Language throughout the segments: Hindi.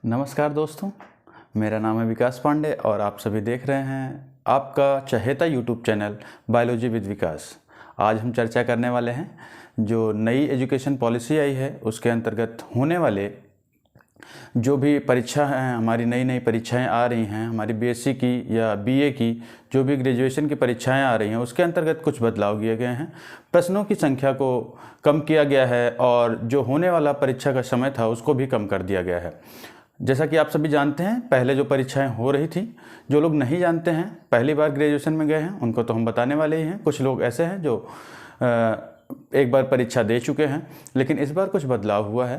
नमस्कार दोस्तों, मेरा नाम है विकास पांडे और आप सभी देख रहे हैं आपका चहेता यूट्यूब चैनल बायोलॉजी विद विकास। आज हम चर्चा करने वाले हैं जो नई एजुकेशन पॉलिसी आई है उसके अंतर्गत होने वाले जो भी परीक्षा हैं, हमारी नई नई परीक्षाएं आ रही हैं, हमारी बीएससी की या बीए की जो भी ग्रेजुएशन की परीक्षाएं आ रही हैं उसके अंतर्गत कुछ बदलाव किए गए हैं। प्रश्नों की संख्या को कम किया गया है और जो होने वाला परीक्षा का समय था उसको भी कम कर दिया गया है। जैसा कि आप सभी जानते हैं, पहले जो परीक्षाएं हो रही थी, जो लोग नहीं जानते हैं, पहली बार ग्रेजुएशन में गए हैं, उनको तो हम बताने वाले ही हैं। कुछ लोग ऐसे हैं जो एक बार परीक्षा दे चुके हैं, लेकिन इस बार कुछ बदलाव हुआ है।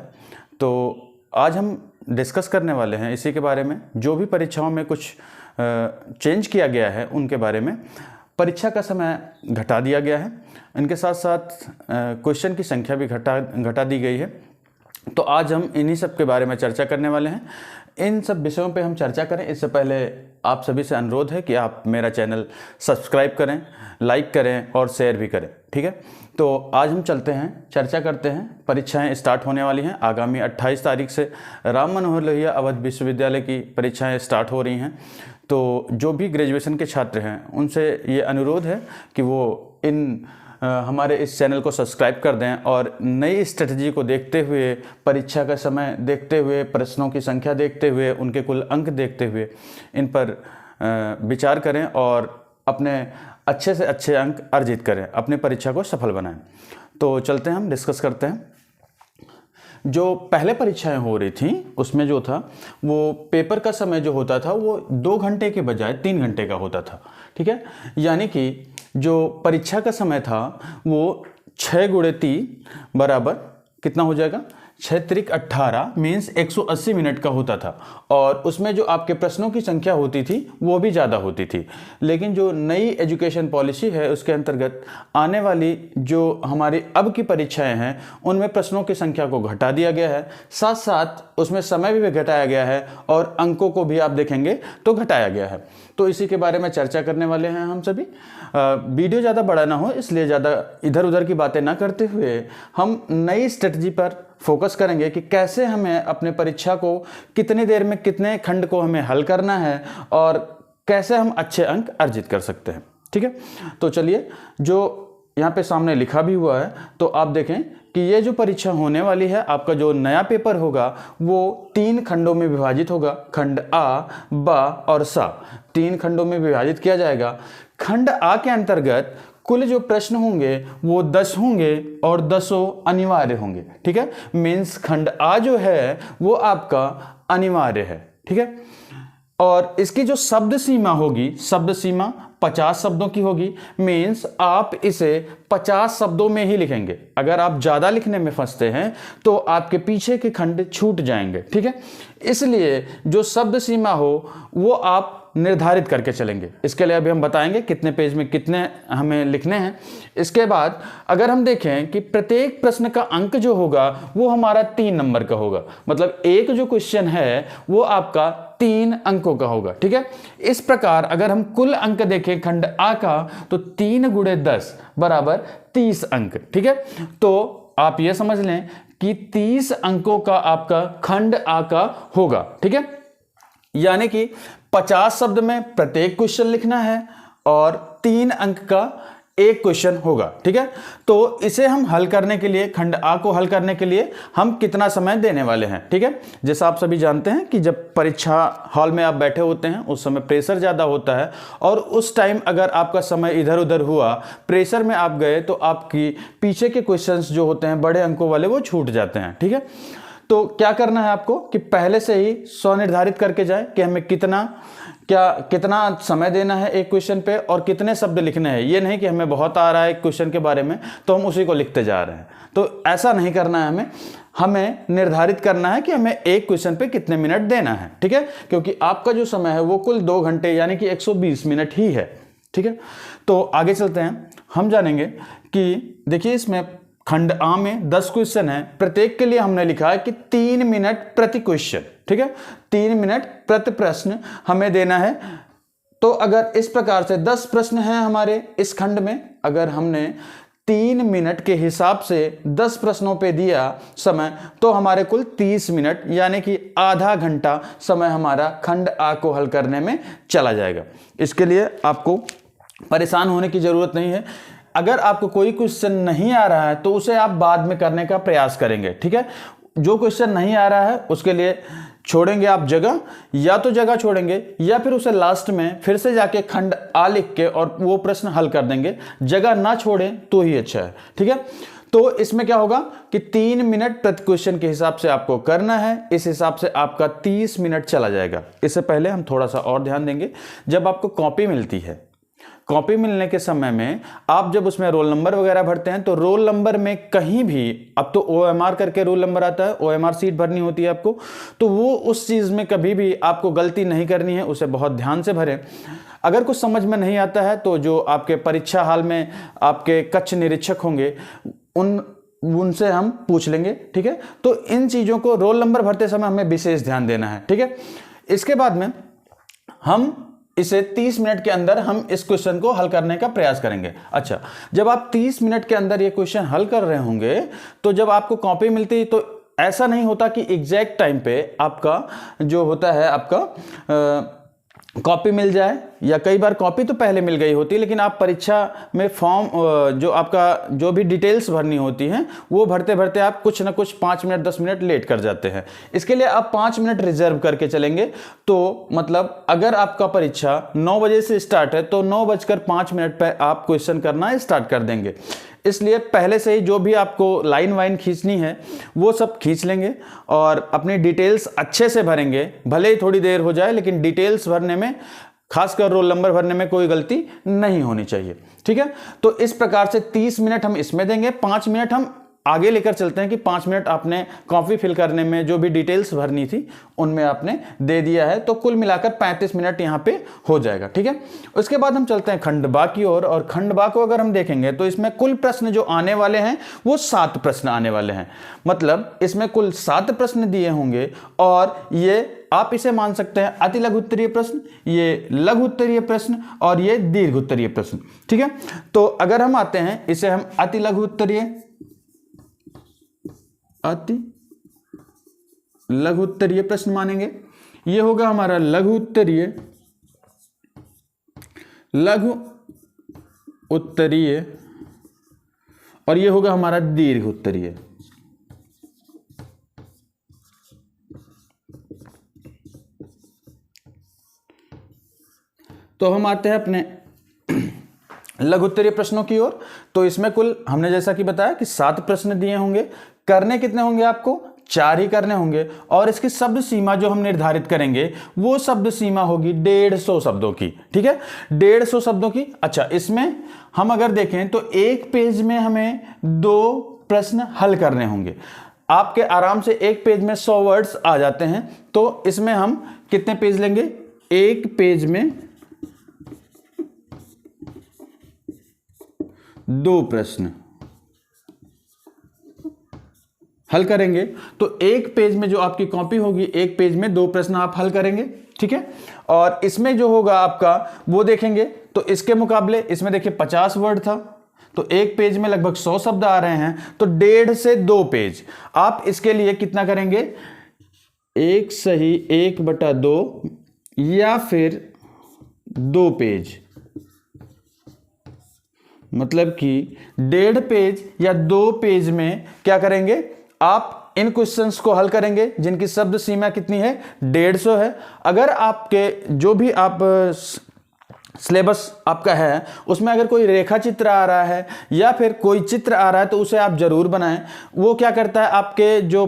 तो आज हम डिस्कस करने वाले हैं इसी के बारे में। जो भी परीक्षाओं में कुछ चेंज किया गया है उनके बारे में। परीक्षा का समय घटा दिया गया है, इनके साथ साथ क्वेश्चन की संख्या भी घटा दी गई है। तो आज हम इन्हीं सब के बारे में चर्चा करने वाले हैं। इन सब विषयों पे हम चर्चा करें इससे पहले आप सभी से अनुरोध है कि आप मेरा चैनल सब्सक्राइब करें, लाइक करें और शेयर भी करें, ठीक है। तो आज हम चलते हैं, चर्चा करते हैं। परीक्षाएं स्टार्ट होने वाली हैं। आगामी 28 तारीख से राम मनोहर लोहिया अवध विश्वविद्यालय की परीक्षाएं स्टार्ट हो रही हैं। तो जो भी ग्रेजुएशन के छात्र हैं उनसे ये अनुरोध है कि वो हमारे इस चैनल को सब्सक्राइब कर दें और नई स्ट्रेटजी को देखते हुए, परीक्षा का समय देखते हुए, प्रश्नों की संख्या देखते हुए, उनके कुल अंक देखते हुए इन पर विचार करें और अपने अच्छे से अच्छे अंक अर्जित करें, अपनी परीक्षा को सफल बनाएं। तो चलते हैं, हम डिस्कस करते हैं। जो पहले परीक्षाएं हो रही थी उसमें जो था वो पेपर का समय जो होता था वो 2 घंटे के बजाय 3 घंटे का होता था, ठीक है। यानी कि जो परीक्षा का समय था वो 6 × 3 बराबर कितना हो जाएगा, 6 त्रिक 18 मीन्स 180 मिनट का होता था। और उसमें जो आपके प्रश्नों की संख्या होती थी वो भी ज़्यादा होती थी। लेकिन जो नई एजुकेशन पॉलिसी है उसके अंतर्गत आने वाली जो हमारी अब की परीक्षाएं हैं उनमें प्रश्नों की संख्या को घटा दिया गया है, साथ साथ उसमें समय भी घटाया गया है और अंकों को भी आप देखेंगे तो घटाया गया है। तो इसी के बारे में चर्चा करने वाले हैं हम सभी। वीडियो ज़्यादा बड़ा ना हो इसलिए ज़्यादा इधर उधर की बातें ना करते हुए हम नई स्ट्रेटजी पर फोकस करेंगे कि कैसे हमें अपने परीक्षा को कितनी देर में कितने खंड को हमें हल करना है और कैसे हम अच्छे अंक अर्जित कर सकते हैं, ठीक है। तो चलिए, जो यहाँ पे सामने लिखा भी हुआ है तो आप देखें कि ये जो परीक्षा होने वाली है, आपका जो नया पेपर होगा वो 3 खंडों में विभाजित होगा। खंड आ, बा और सा 3 खंडों में विभाजित किया जाएगा। खंड आ के अंतर्गत कुल जो प्रश्न होंगे वो 10 होंगे और 10 अनिवार्य होंगे, ठीक है। मीन्स खंड आ जो है वो आपका अनिवार्य है, ठीक है। और इसकी जो शब्द सीमा होगी, शब्द सीमा 50 शब्दों की होगी। मीन्स आप इसे 50 शब्दों में ही लिखेंगे। अगर आप ज़्यादा लिखने में फंसते हैं तो आपके पीछे के खंड छूट जाएंगे, ठीक है। इसलिए जो शब्द सीमा हो वो आप निर्धारित करके चलेंगे। इसके लिए अभी हम बताएंगे कितने पेज में कितने हमें लिखने हैं। इसके बाद अगर हम देखें कि प्रत्येक प्रश्न का अंक जो होगा वो हमारा 3 नंबर का होगा। मतलब एक जो क्वेश्चन है वो आपका 3 अंकों का होगा, ठीक है। इस प्रकार अगर हम कुल अंक देखें खंड आ का तो 3 × 10 बराबर 30 अंक, ठीक है। तो आप ये समझ लें कि 30 अंकों का आपका खंड आ का होगा, ठीक है। यानी कि 50 शब्द में प्रत्येक क्वेश्चन लिखना है और 3 अंक का एक क्वेश्चन होगा, ठीक है। तो इसे हम हल करने के लिए, खंड आ को हल करने के लिए हम कितना समय देने वाले हैं, ठीक है। जैसा आप सभी जानते हैं कि जब परीक्षा हॉल में आप बैठे होते हैं उस समय प्रेशर ज़्यादा होता है और उस टाइम अगर आपका समय इधर उधर हुआ, प्रेशर में आप गए तो आपकी पीछे के क्वेश्चंस जो होते हैं बड़े अंकों वाले वो छूट जाते हैं, ठीक है। तो क्या करना है आपको कि पहले से ही स्वनिर्धारित करके जाए कि हमें कितना समय देना है एक क्वेश्चन पे और कितने शब्द लिखने हैं। ये नहीं कि हमें बहुत आ रहा है एक क्वेश्चन के बारे में तो हम उसी को लिखते जा रहे हैं। तो ऐसा नहीं करना है, हमें निर्धारित करना है कि हमें एक क्वेश्चन पे कितने मिनट देना है, ठीक है। क्योंकि आपका जो समय है वो कुल 2 घंटे यानी कि 120 मिनट ही है, ठीक है। तो आगे चलते हैं, हम जानेंगे कि देखिए इसमें खंड आ में 10 क्वेश्चन है। प्रत्येक के लिए हमने लिखा है कि 3 मिनट प्रति क्वेश्चन, ठीक है। 3 मिनट प्रति प्रश्न हमें देना है। तो अगर इस प्रकार से 10 प्रश्न हैं हमारे इस खंड में, अगर हमने 3 मिनट के हिसाब से 10 प्रश्नों पे दिया समय, तो हमारे कुल 30 मिनट यानी कि आधा घंटा समय हमारा खंड आ को हल करने में चला जाएगा। इसके लिए आपको परेशान होने की ज़रूरत नहीं है। अगर आपको कोई क्वेश्चन नहीं आ रहा है तो उसे आप बाद में करने का प्रयास करेंगे, ठीक है। जो क्वेश्चन नहीं आ रहा है उसके लिए छोड़ेंगे आप जगह, या तो जगह छोड़ेंगे या फिर उसे लास्ट में फिर से जाके खंड आ लिख के और वो प्रश्न हल कर देंगे। जगह ना छोड़ें तो ही अच्छा है, ठीक है। तो इसमें क्या होगा कि 3 मिनट प्रति क्वेश्चन के हिसाब से आपको करना है। इस हिसाब से आपका 30 मिनट चला जाएगा। इससे पहले हम थोड़ा सा और ध्यान देंगे, जब आपको कॉपी मिलती है, कॉपी मिलने के समय में आप जब उसमें रोल नंबर वगैरह भरते हैं तो रोल नंबर में कहीं भी, अब तो OMR करके रोल नंबर आता है, OMR सीट भरनी होती है आपको, तो वो उस चीज़ में कभी भी आपको गलती नहीं करनी है, उसे बहुत ध्यान से भरें। अगर कुछ समझ में नहीं आता है तो जो आपके परीक्षा हाल में आपके कक्ष निरीक्षक होंगे उनसे हम पूछ लेंगे, ठीक है। तो इन चीज़ों को रोल नंबर भरते समय हमें विशेष ध्यान देना है, ठीक है। इसके बाद में हम इसे 30 मिनट के अंदर हम इस क्वेश्चन को हल करने का प्रयास करेंगे। अच्छा, जब आप 30 मिनट के अंदर ये क्वेश्चन हल कर रहे होंगे तो जब आपको कॉपी मिलती है तो ऐसा नहीं होता कि एग्जैक्ट टाइम पे आपका जो होता है आपका कॉपी मिल जाए, या कई बार कॉपी तो पहले मिल गई होती है लेकिन आप परीक्षा में फॉर्म जो आपका जो भी डिटेल्स भरनी होती हैं वो भरते भरते आप कुछ ना कुछ 5 मिनट 10 मिनट लेट कर जाते हैं। इसके लिए आप 5 मिनट रिजर्व करके चलेंगे। तो मतलब अगर आपका परीक्षा 9 बजे से स्टार्ट है तो 9:05 पर आप क्वेश्चन करना स्टार्ट कर देंगे। इसलिए पहले से ही जो भी आपको लाइन वाइन खींचनी है वो सब खींच लेंगे और अपनी डिटेल्स अच्छे से भरेंगे। भले ही थोड़ी देर हो जाए लेकिन डिटेल्स भरने में, खासकर रोल नंबर भरने में कोई गलती नहीं होनी चाहिए, ठीक है। तो इस प्रकार से 30 मिनट हम इसमें देंगे, 5 मिनट हम आगे लेकर चलते हैं कि 5 मिनट आपने कॉपी फिल करने में जो भी डिटेल्स भरनी थी उनमें आपने दे दिया है, तो कुल मिलाकर 35 मिनट यहाँ पे हो जाएगा, ठीक है। उसके बाद हम चलते हैं खंड बा की ओर, और खंड बा को अगर हम देखेंगे तो इसमें कुल प्रश्न जो आने वाले हैं वो 7 प्रश्न आने वाले हैं। मतलब इसमें कुल 7 प्रश्न दिए होंगे और ये आप इसे मान सकते हैं अति लघु उत्तरीय प्रश्न, ये लघु उत्तरीय प्रश्न और ये दीर्घ उत्तरीय प्रश्न, ठीक है। तो अगर हम आते हैं इसे हम अति लघु उत्तरीय, अति लघु उत्तरीय प्रश्न मानेंगे। ये होगा हमारा लघु उत्तरीय, लघु उत्तरीय, और ये होगा हमारा दीर्घ उत्तरीय। तो हम आते हैं अपने लघु उत्तरीय प्रश्नों की ओर। तो इसमें कुल हमने जैसा कि बताया कि 7 प्रश्न दिए होंगे। करने कितने होंगे आपको? 4 ही करने होंगे, और इसकी शब्द सीमा जो हम निर्धारित करेंगे वो शब्द सीमा होगी 150 शब्दों की, ठीक है, 150 शब्दों की। अच्छा, इसमें हम अगर देखें तो एक पेज में हमें 2 प्रश्न हल करने होंगे। आपके आराम से एक पेज में 100 वर्ड्स आ जाते हैं, तो इसमें हम कितने पेज लेंगे? एक पेज में 2 प्रश्न हल करेंगे। तो एक पेज में जो आपकी कॉपी होगी, एक पेज में 2 प्रश्न आप हल करेंगे, ठीक है। और इसमें जो होगा आपका वो देखेंगे तो इसके मुकाबले इसमें देखिए 50 वर्ड था, तो एक पेज में लगभग 100 शब्द आ रहे हैं, तो 1.5 से 2 पेज आप इसके लिए कितना करेंगे? 1 सही 1/2 या फिर 2 पेज, मतलब कि 1.5 पेज या 2 पेज में क्या करेंगे? आप इन क्वेश्चंस को हल करेंगे जिनकी शब्द सीमा कितनी है? 150 है। अगर आपके जो भी आप सिलेबस आपका है उसमें अगर कोई रेखा चित्र आ रहा है या फिर कोई चित्र आ रहा है तो उसे आप जरूर बनाएं। वो क्या करता है, आपके जो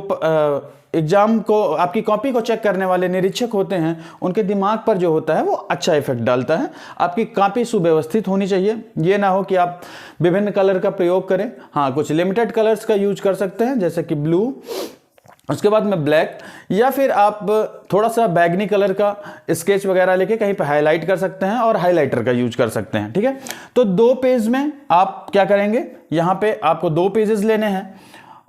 एग्जाम को, आपकी कॉपी को चेक करने वाले निरीक्षक होते हैं, उनके दिमाग पर जो होता है वो अच्छा इफेक्ट डालता है। आपकी कॉपी सुव्यवस्थित होनी चाहिए, ये ना हो कि आप विभिन्न कलर का प्रयोग करें। हाँ, कुछ लिमिटेड कलर्स का यूज कर सकते हैं जैसे कि ब्लू, उसके बाद में ब्लैक, या फिर आप थोड़ा सा बैगनी कलर का स्केच वगैरह लेके कहीं पे हाईलाइट कर सकते हैं और हाईलाइटर का यूज कर सकते हैं, ठीक है। तो 2 पेज में आप क्या करेंगे? यहाँ पे आपको 2 पेजेस लेने हैं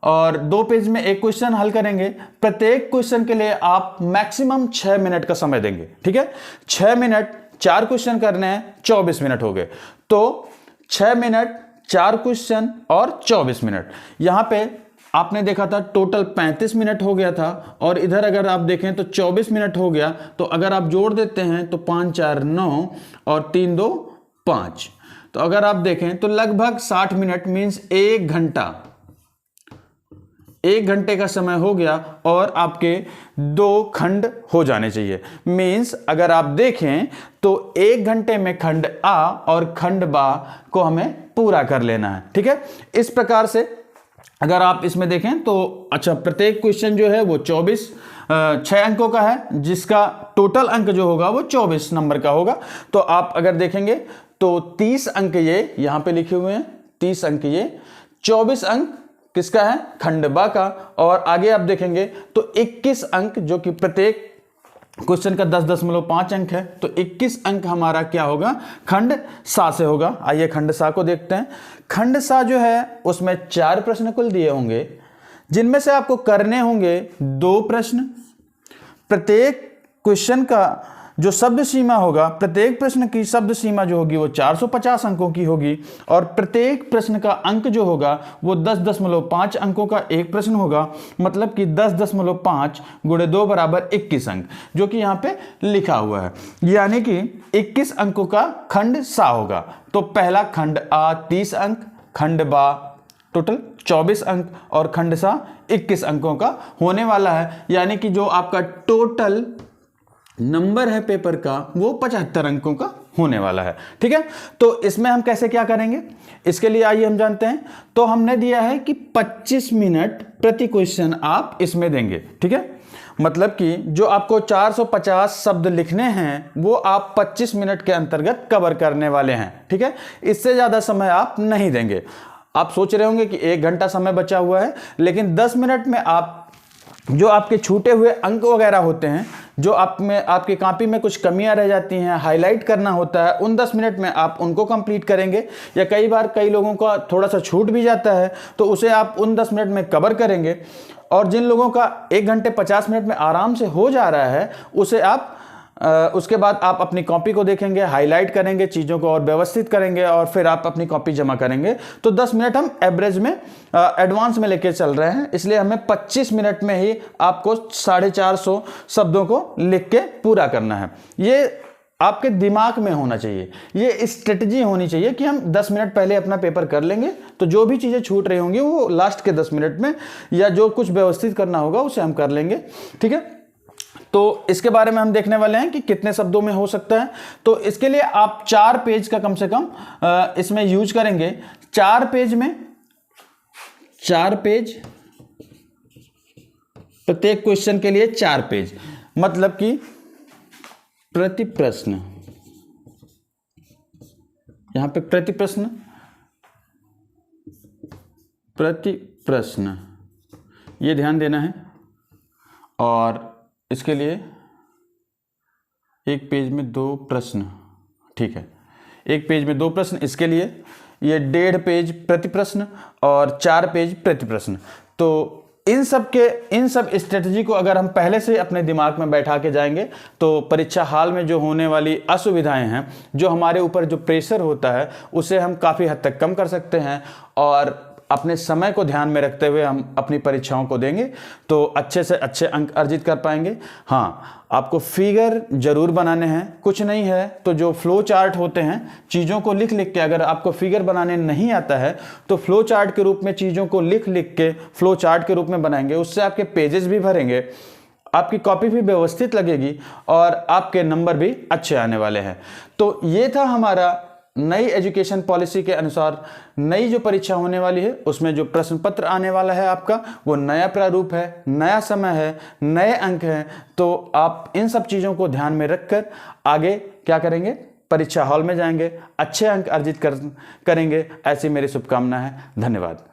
और 2 पेज में एक क्वेश्चन हल करेंगे। प्रत्येक क्वेश्चन के लिए आप मैक्सिमम 6 मिनट का समय देंगे, ठीक है। 6 मिनट, 4 क्वेश्चन करने हैं, 24 मिनट हो गए, तो 6 मिनट 4 क्वेश्चन और 24 मिनट। यहाँ पे आपने देखा था टोटल 35 मिनट हो गया था और इधर अगर आप देखें तो 24 मिनट हो गया। तो अगर आप जोड़ देते हैं तो 5 4 9 और 3 2 5, तो अगर आप देखें तो लगभग 60 मिनट मीन्स 1 घंटा, 1 घंटे का समय हो गया और आपके 2 खंड हो जाने चाहिए। मीन्स अगर आप देखें तो 1 घंटे में खंड आ और खंड बा को हमें पूरा कर लेना है। ठीक है, इस प्रकार से अगर आप इसमें देखें तो अच्छा, प्रत्येक क्वेश्चन जो है वो 6 अंकों का है, जिसका टोटल अंक जो होगा वो 24 नंबर का होगा। तो आप अगर देखेंगे तो 30 अंक ये यहाँ पे लिखे हुए हैं, 30 अंक ये, 24 अंक किसका है, खंड बा का, और आगे आप देखेंगे तो 21 अंक जो कि प्रत्येक क्वेश्चन का 10.5 अंक है, तो 21 अंक हमारा क्या होगा, खंड सा से होगा। आइए खंड सा को देखते हैं। खंड सा जो है उसमें 4 प्रश्न कुल दिए होंगे, जिनमें से आपको करने होंगे 2 प्रश्न। प्रत्येक क्वेश्चन का जो शब्द सीमा होगा, प्रत्येक प्रश्न की शब्द सीमा जो होगी वो 450 अंकों की होगी और प्रत्येक प्रश्न का अंक जो होगा वो 10.5 अंकों का एक प्रश्न होगा। मतलब कि 10.5 गुणे 2 बराबर 21 अंक, जो कि यहाँ पे लिखा हुआ है, यानी कि 21 अंकों का खंड सा होगा। तो पहला खंड आ 30 अंक, खंड बा टोटल 24 अंक और खंड सा 21 अंकों का होने वाला है। यानी कि जो आपका टोटल नंबर है पेपर का वो 75 अंकों का होने वाला है। ठीक है, तो इसमें हम कैसे क्या करेंगे, इसके लिए आइए हम जानते हैं। तो हमने दिया है कि 25 मिनट प्रति क्वेश्चन आप इसमें देंगे। ठीक है, मतलब कि जो आपको 450 शब्द लिखने हैं वो आप 25 मिनट के अंतर्गत कवर करने वाले हैं। ठीक है, इससे ज़्यादा समय आप नहीं देंगे। आप सोच रहे होंगे कि 1 घंटा समय बचा हुआ है, लेकिन 10 मिनट में आप जो आपके छूटे हुए अंक वगैरह होते हैं, जो आप में आपकी कॉपी में कुछ कमियां रह जाती हैं, हाईलाइट करना होता है, उन 10 मिनट में आप उनको कंप्लीट करेंगे। या कई बार कई लोगों का थोड़ा सा छूट भी जाता है तो उसे आप उन 10 मिनट में कवर करेंगे। और जिन लोगों का 1 घंटे 50 मिनट में आराम से हो जा रहा है उसे आप उसके बाद आप अपनी कॉपी को देखेंगे, हाईलाइट करेंगे, चीज़ों को और व्यवस्थित करेंगे और फिर आप अपनी कॉपी जमा करेंगे। तो 10 मिनट हम एवरेज में एडवांस में लेके चल रहे हैं, इसलिए हमें 25 मिनट में ही आपको 450 शब्दों को लिख के पूरा करना है। ये आपके दिमाग में होना चाहिए, ये स्ट्रेटजी होनी चाहिए कि हम 10 मिनट पहले अपना पेपर कर लेंगे, तो जो भी चीज़ें छूट रही होंगी वो लास्ट के 10 मिनट में, या जो कुछ व्यवस्थित करना होगा उसे हम कर लेंगे। ठीक है, तो इसके बारे में हम देखने वाले हैं कि कितने शब्दों में हो सकता है। तो इसके लिए आप 4 पेज का कम से कम इसमें यूज करेंगे। 4 पेज में 4 पेज, प्रत्येक क्वेश्चन के लिए 4 पेज, मतलब कि प्रति प्रश्न, यहां पे प्रति प्रश्न ये ध्यान देना है। और इसके लिए एक पेज में 2 प्रश्न। ठीक है, एक पेज में 2 प्रश्न, इसके लिए ये 1.5 पेज प्रति प्रश्न और 4 पेज प्रति प्रश्न। तो इन सब स्ट्रेटजी को अगर हम पहले से अपने दिमाग में बैठा के जाएंगे तो परीक्षा हाल में जो होने वाली असुविधाएं हैं, जो हमारे ऊपर जो प्रेशर होता है, उसे हम काफ़ी हद तक कम कर सकते हैं और अपने समय को ध्यान में रखते हुए हम अपनी परीक्षाओं को देंगे तो अच्छे से अच्छे अंक अर्जित कर पाएंगे। हाँ, आपको फिगर जरूर बनाने हैं, कुछ नहीं है तो जो फ्लो चार्ट होते हैं, चीज़ों को लिख लिख के, अगर आपको फिगर बनाने नहीं आता है तो फ्लो चार्ट के रूप में चीज़ों को लिख लिख के फ्लो चार्ट के रूप में बनाएंगे। उससे आपके पेजेस भी भरेंगे, आपकी कॉपी भी व्यवस्थित लगेगी और आपके नंबर भी अच्छे आने वाले हैं। तो ये था हमारा नई एजुकेशन पॉलिसी के अनुसार नई जो परीक्षा होने वाली है, उसमें जो प्रश्न पत्र आने वाला है आपका, वो नया प्रारूप है, नया समय है, नए अंक हैं। तो आप इन सब चीज़ों को ध्यान में रखकर आगे क्या करेंगे, परीक्षा हॉल में जाएंगे, अच्छे अंक अर्जित करेंगे। ऐसी मेरी शुभकामना है। धन्यवाद।